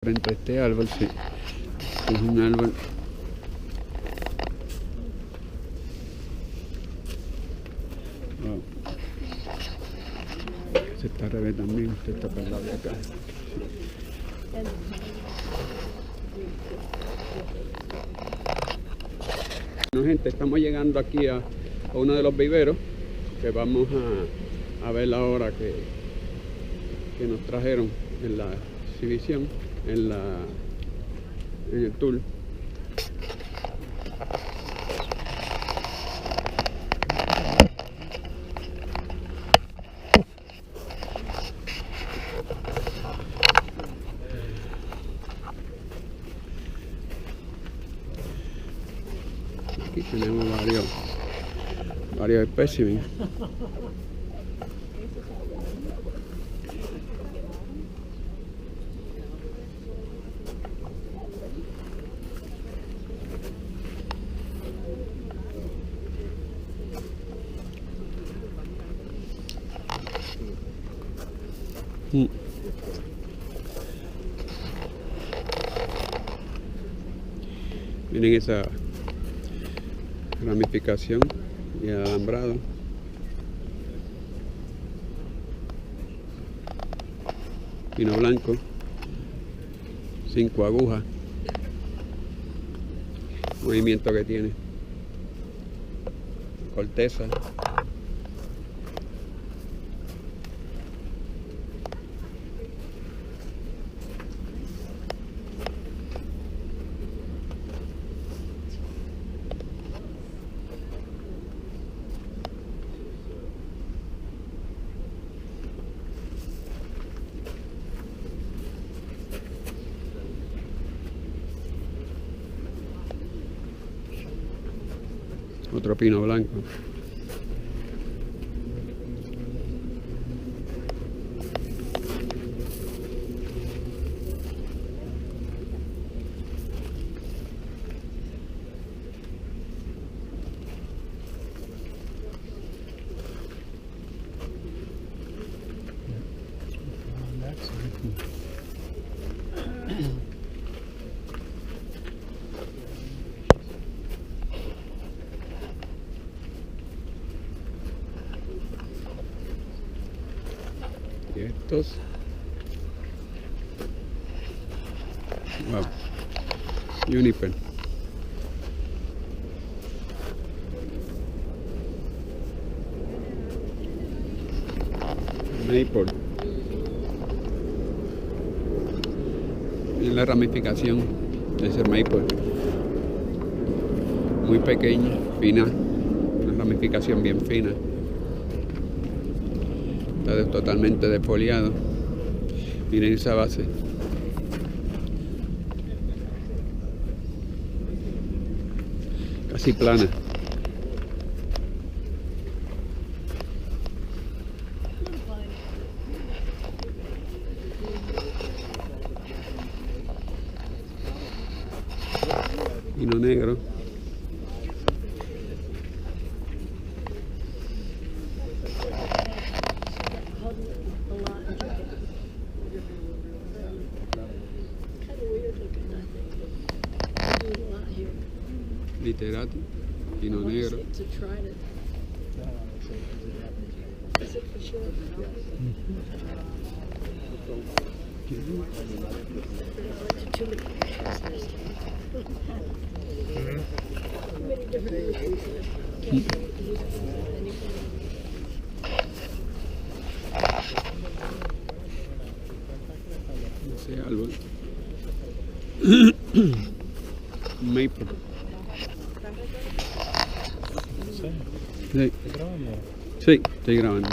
frente a este árbol, sí. Es un árbol. Wow. Se está al revés también, usted está para el lado de acá. Bueno, gente, estamos llegando aquí a uno de los viveros que vamos a ver ahora que nos trajeron en la exhibición, en el tour. Aquí tenemos varios especímenes. Miren esa ramificación y alambrado. Pino blanco, 5 agujas. Movimiento que tiene. Corteza. Otro pino blanco. Y estos, wow, Juniper. Maple. Y la ramificación de ese maple. Muy pequeña, fina, una ramificación bien fina. Está totalmente defoliado. Miren esa base. Casi plana. Pino negro. Literati, pino negro. Ese árbol. Maple. Sí. Sí, estoy grabando.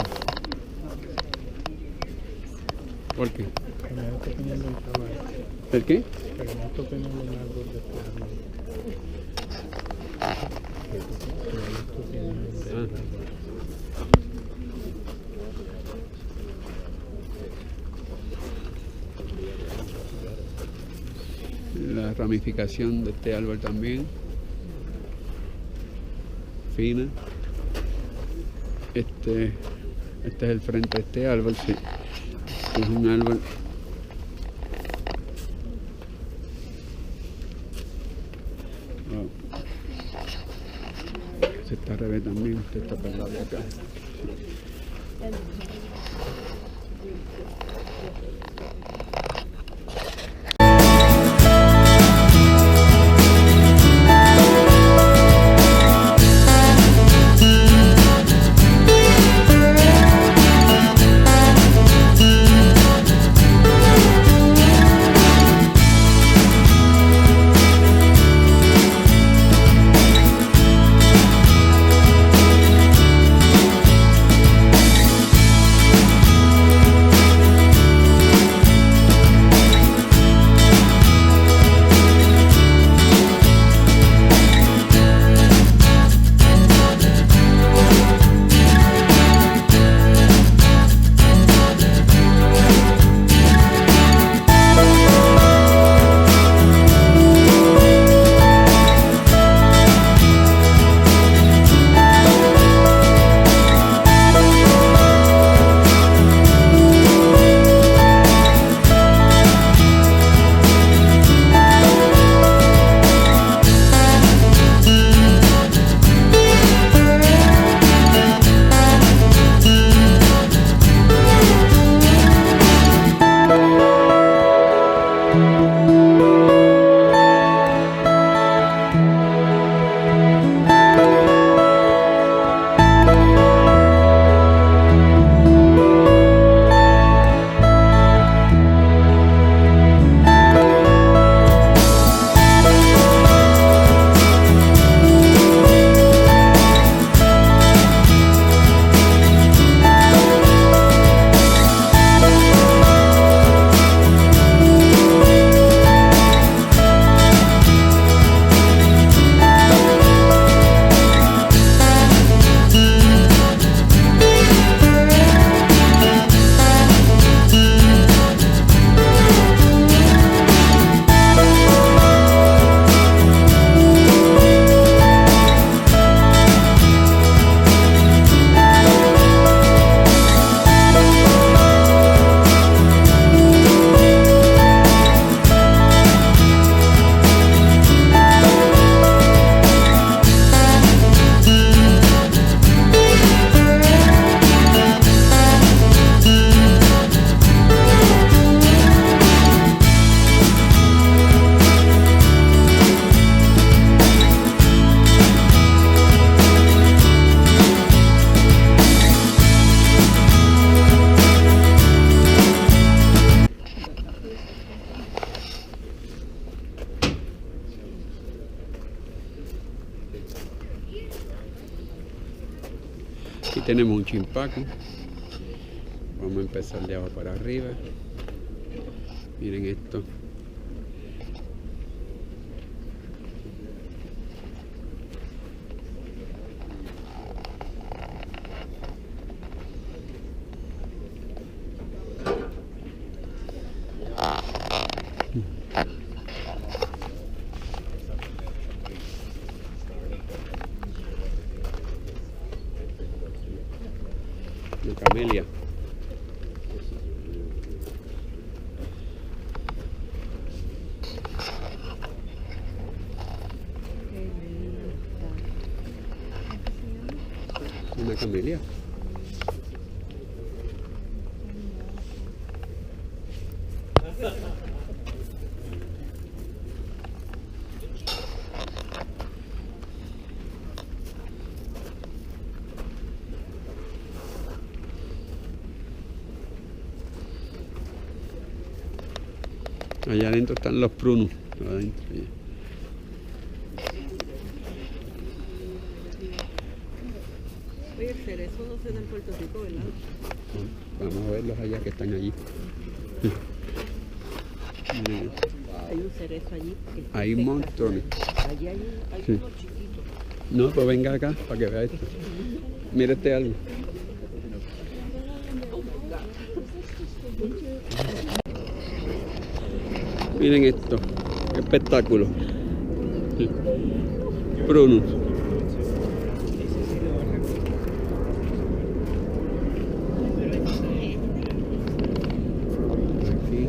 ¿Por qué? ¿El qué? La ramificación de este árbol también. Fina. Este es el frente de este árbol, sí. Es un árbol Está al revés también, este está para el lado de acá. Aquí tenemos un chimpaco. Vamos a empezar de abajo para arriba. Miren esto. De camelia. Una camelia. Allá adentro están los prunos. Adentro, Oye, el cerezo no se da en Puerto Rico, ¿verdad? Vamos a verlos allá que están allí. Hay un cerezo allí. Hay un montón. Allí hay Sí. uno chiquito. No, pues venga acá para que vea esto. Mira este árbol. Miren esto, qué espectáculo. Prunos. Aquí.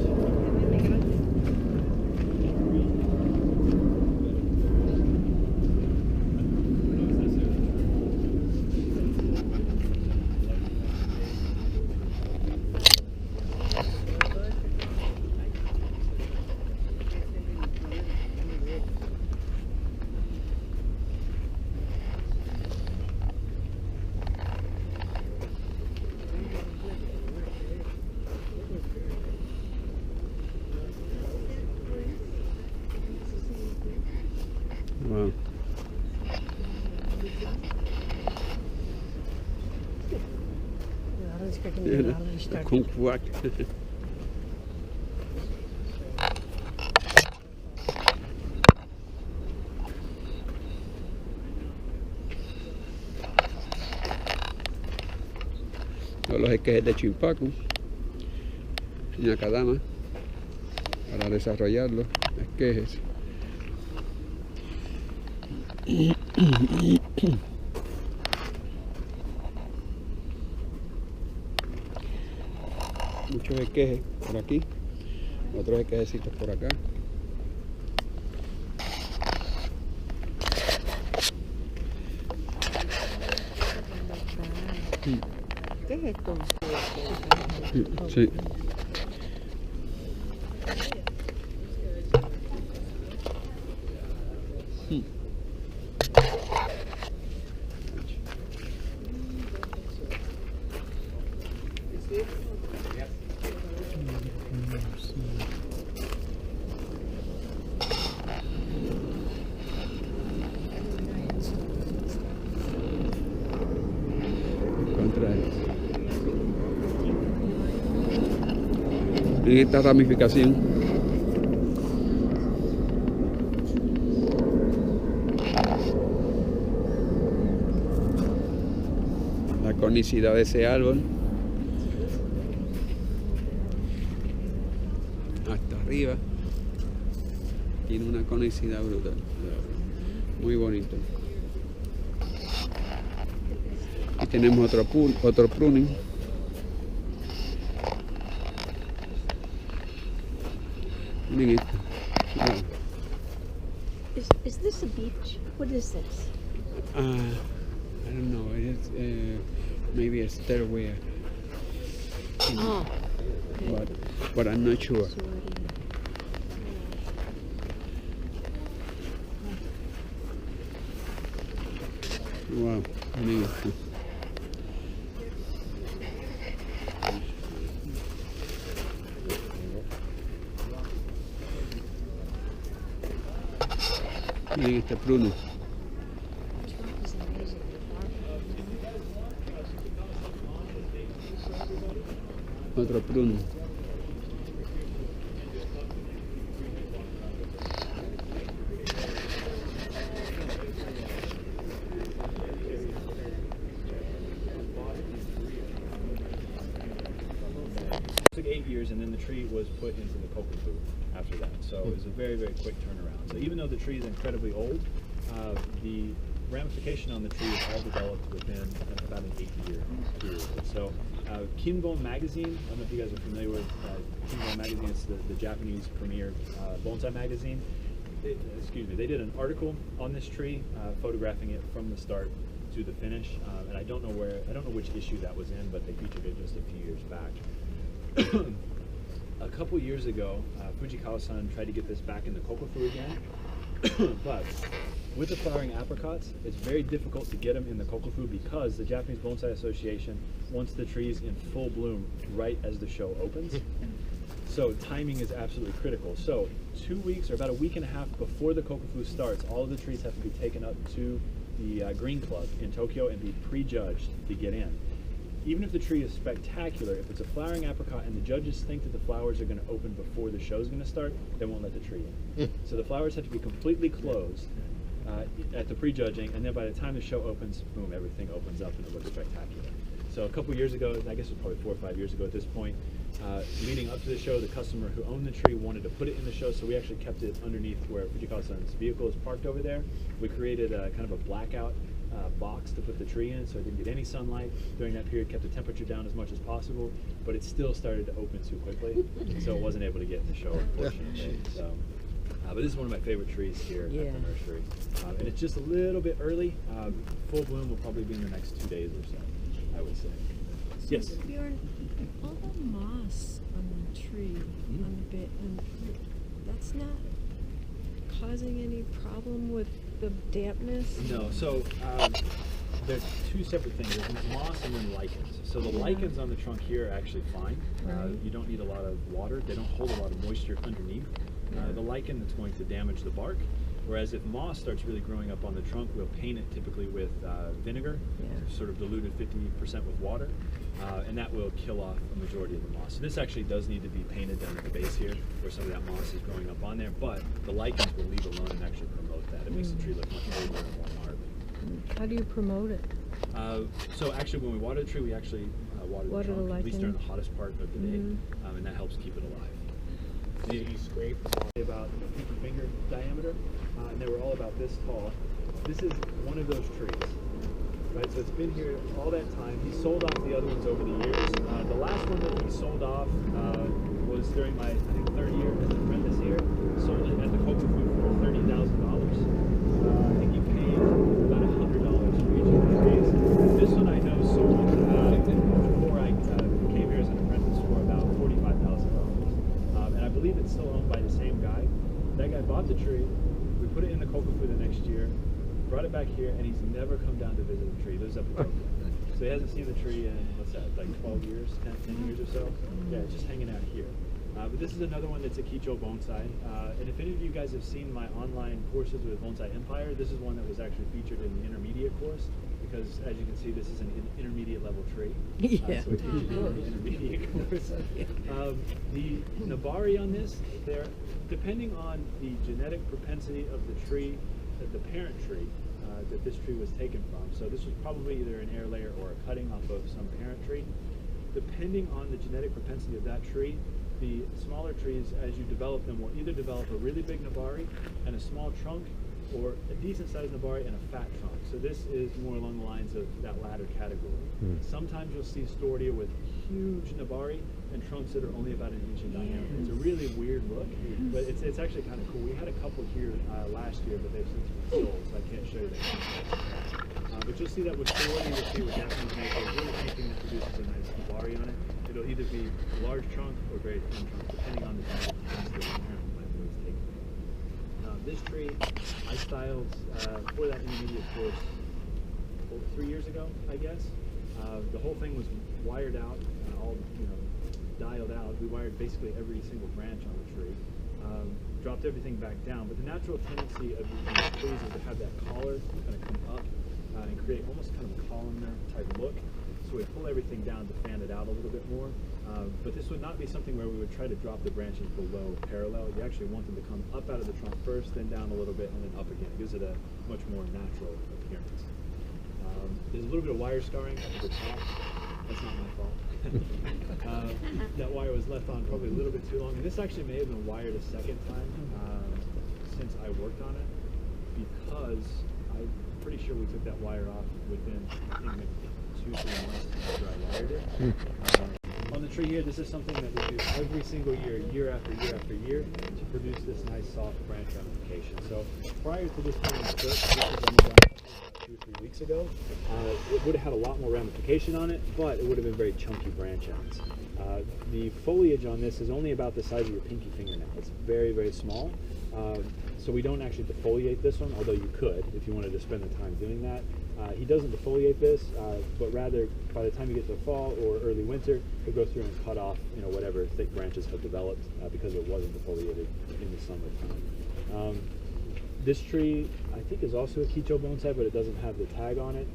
Wow. Kumquat. Los esquejes de chimpacu, ñacadama, para desarrollar los esquejes. Muchos esquejes por aquí, otros esquejecitos por acá. ¿Qué es esto? Sí. En esta ramificación la conicidad de ese árbol hasta arriba tiene una conicidad brutal, muy bonito. Y tenemos otro pruning. Miren esto. Wow. Is this a beach? What is this? I don't know. It is maybe a stairway. Oh. But I'm not sure. Wow. Miren esto. Miren este pruno. Otro pruno. It took 8 years, and then the tree was put into the kokufu after that. So it was a very, very quick turnaround. So even though the tree is incredibly old, the ramification on the tree is all developed within about an 8-year period. So Kouka-en magazine, I don't know if you guys are familiar with Kouka-en magazine. It's the Japanese premier bonsai magazine. They did an article on this tree, photographing it from the start to the finish, and I don't know which issue that was in, but they featured it just a few years back. A couple years ago, Fujikawa-san tried to get this back in the kokufu again, but with the flowering apricots, it's very difficult to get them in the kokufu because the Japanese Bonsai Association wants the trees in full bloom right as the show opens. So timing is absolutely critical. So 2 weeks or about a week and a half before the kokufu starts, all of the trees have to be taken up to the Green Club in Tokyo and be prejudged to get in. Even if the tree is spectacular, if it's a flowering apricot and the judges think that the flowers are going to open before the show is going to start, they won't let the tree in. So the flowers have to be completely closed at the prejudging, and then by the time the show opens, boom, everything opens up and it looks spectacular. So a couple years ago, I guess it was probably 4 or 5 years ago at this point, leading up to the show, the customer who owned the tree wanted to put it in the show, so we actually kept it underneath where Fujikawa-san's vehicle is parked over there. We created a kind of a blackout box to put the tree in, so it didn't get any sunlight during that period, kept the temperature down as much as possible, but it still started to open too quickly, so it wasn't able to get in the show, unfortunately. So, but this is one of my favorite trees here at the nursery, and it's just a little bit early. Full bloom will probably be in the next 2 days or so, I would say. So Yes? Bjorn, all the moss on the tree, on the bit, and that's not causing any problem with the dampness? No, so there's two separate things. There's moss and then lichens. So the lichens on the trunk here are actually fine. You don't need a lot of water. They don't hold a lot of moisture underneath. The lichen that's going to damage the bark. Whereas if moss starts really growing up on the trunk, we'll paint it typically with vinegar, sort of diluted 50% with water, and that will kill off a majority of the moss. So this actually does need to be painted down at the base here, where some of that moss is growing up on there, but the lichens will leave alone and actually promote that. It makes the tree look much older and more modern. How do you promote it? So actually when we water the tree, we actually water the trunk, at least during the hottest part of the day, and that helps keep it alive. These scrapes about a pinky finger diameter, and they were all about this tall. This is one of those trees, right? So it's been here all that time. He sold off the other ones over the years. The last one that he sold off was during my, I think, 3rd year as an apprentice here. Sold it at the Coca Food for $30,000. I think he paid about $100 for each of the trees. This one I know sold before I came here as an apprentice for about $45,000. And I believe it's still owned by the same guy. That guy bought the tree, we put it in the Coca Food the next year, brought it back here, and he's never come down to visit the tree. He lives up in Tokyo. So he hasn't seen the tree in, what's that, like 12 years, 10 years or so? Yeah, it's just hanging out here. But this is another one that's a Kicho bonsai. And if any of you guys have seen my online courses with Bonsai Empire, this is one that was actually featured in the intermediate course, because as you can see, this is an intermediate level tree. So we teach it in the intermediate course. The Nabari on this, depending on the genetic propensity of the tree, the parent tree that this tree was taken from. So this was probably either an air layer or a cutting off of some parent tree. Depending on the genetic propensity of that tree, the smaller trees, as you develop them, will either develop a really big Nabari and a small trunk, or a decent sized Nabari and a fat trunk. So this is more along the lines of that latter category. Sometimes you'll see Stordia with huge Nabari and trunks that are only about 1 inch in diameter. It's a really weird look, but it's actually kind of cool. We had a couple here last year, but they've since been sold, so I can't show you that. But you'll see that with Stordia, you'll see with Japanese maple, really anything that produces a nice Nabari on it. It'll either be a large trunk or very thin trunk, depending on the genetic propensity of the parent plant that was taken. This tree I styled for that intermediate course 3 years ago, I guess. The whole thing was wired out, all dialed out. We wired basically every single branch on the tree. Dropped everything back down, but the natural tendency of these trees is to have that collar kind of come up and create almost kind of a columnar type look. So we pull everything down to fan it out a little bit more. But this would not be something where we would try to drop the branches below parallel. You actually want them to come up out of the trunk first, then down a little bit, and then up again. It gives it a much more natural appearance. There's a little bit of wire scarring at the top. That's not my fault. That wire was left on probably a little bit too long. And this actually may have been wired a second time since I worked on it, because I'm pretty sure we took that wire off within, I think, maybe 2-3 months after I wired it. On the tree here, this is something that we do every single year, year after year after year, to produce this nice soft branch ramification. So prior to this being split, this was only done about 2 or 3 weeks ago. It would have had a lot more ramification on it, but it would have been very chunky branch ends. The foliage on this is only about the size of your pinky fingernail. It's very, very small. So we don't actually defoliate this one, although you could if you wanted to spend the time doing that. He doesn't defoliate this, but rather by the time you get to fall or early winter, he'll go through and cut off, whatever thick branches have developed because it wasn't defoliated in the summertime. This tree, I think, is also a Kicho bonsai, but it doesn't have the tag on it,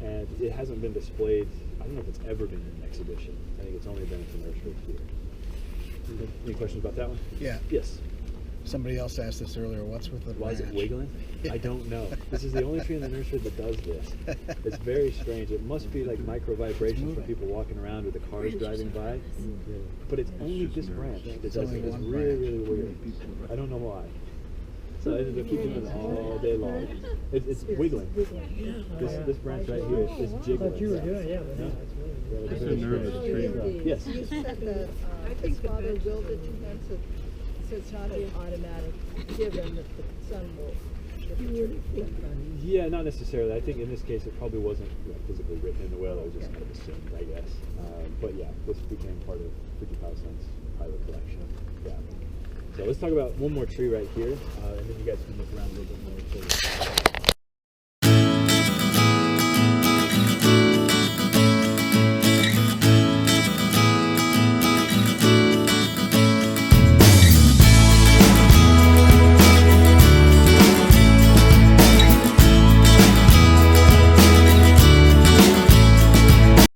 and it hasn't been displayed. I don't know if it's ever been in an exhibition. I think it's only been at the nursery here. Any questions about that one? Yeah. Yes. Somebody else asked this earlier. What's with the Why branch? is it wiggling? I don't know. This is the only tree in the nursery that does this. It's very strange. It must be like micro vibrations from people walking around or the cars driving by. But it's only this branch that does it. It's really, really weird. I don't know why. So I ended up keeping it all day long. It's wiggling. This branch right here is jiggling. What you were doing, yeah, but no, it's really. It's a nervous tree. Yes. You said that his father willed it to him, so it's not an automatic given that the son will. Yeah, not necessarily. I think in this case it probably wasn't physically written in the will. It was just kind of assumed, I guess. But yeah, this became part of Fujikawa-san's private collection. Yeah. So let's talk about one more tree right here, and then you guys can look around a little bit more.